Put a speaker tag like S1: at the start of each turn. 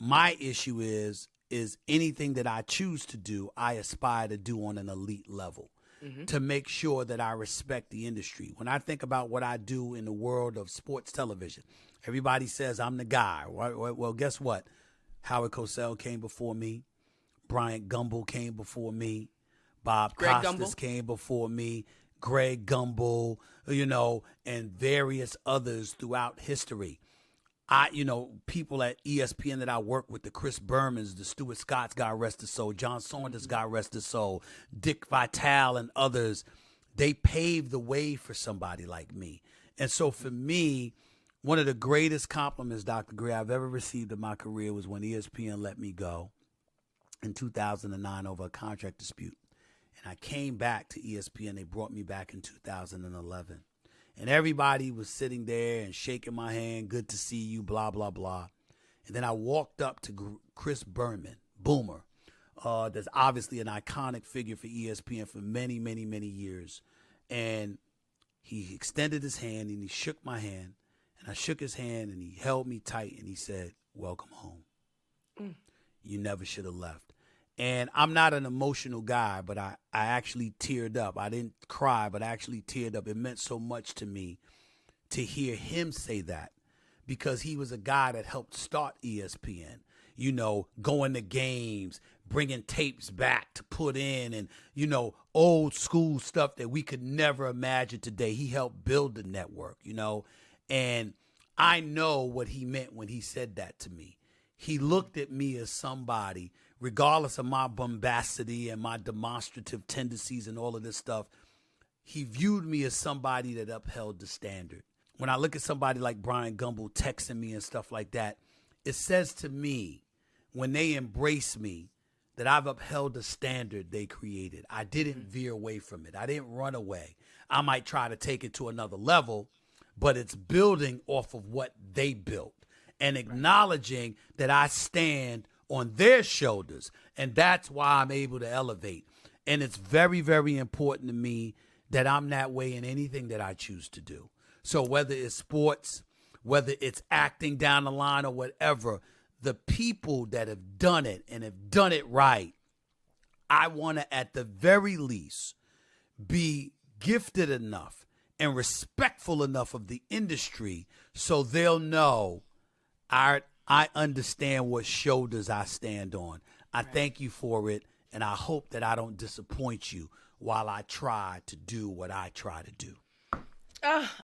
S1: my issue is anything that I choose to do, I aspire to do on an elite level to make sure that I respect the industry. When I think about what I do in the world of sports television, everybody says I'm the guy. Well, guess what? Howard Cosell came before me. Bryant Gumbel came before me. Bob
S2: Greg
S1: Costas
S2: Gumbel.
S1: came before me. Greg Gumbel, and various others throughout history. People at ESPN that I work with, the Chris Bermans, the Stuart Scotts, God rest his soul, John Saunders, God rest his soul, Dick Vitale and others, they paved the way for somebody like me. And so for me, one of the greatest compliments, Dr. Gray, I've ever received in my career was when ESPN let me go in 2009 over a contract dispute. And I came back to ESPN. They brought me back in 2011. And everybody was sitting there and shaking my hand, good to see you, blah, blah, blah. And then I walked up to Chris Berman, Boomer. That's obviously an iconic figure for ESPN for many, many, many years. And he extended his hand and he shook my hand. And I shook his hand and he held me tight and he said, "Welcome home. You never should have left." And I'm not an emotional guy, but I actually teared up. I didn't cry, but I actually teared up. It meant so much to me to hear him say that because he was a guy that helped start ESPN, going to games, bringing tapes back to put in and, old school stuff that we could never imagine today. He helped build the network, and I know what he meant when he said that to me. He looked at me as somebody, regardless of my bombacity and my demonstrative tendencies and all of this stuff, he viewed me as somebody that upheld the standard. When I look at somebody like Brian Gumbel texting me and stuff like that, it says to me, when they embrace me, that I've upheld the standard they created. I didn't veer away from it. I didn't run away. I might try to take it to another level, but it's building off of what they built and acknowledging that I stand on their shoulders, and that's why I'm able to elevate. And it's very, very important to me that I'm that way in anything that I choose to do. So whether it's sports, whether it's acting down the line or whatever, the people that have done it and have done it right, I want to, at the very least, be gifted enough and respectful enough of the industry so they'll know I understand what shoulders I stand on. I thank you for it, and I hope that I don't disappoint you while I try to do what I try to do.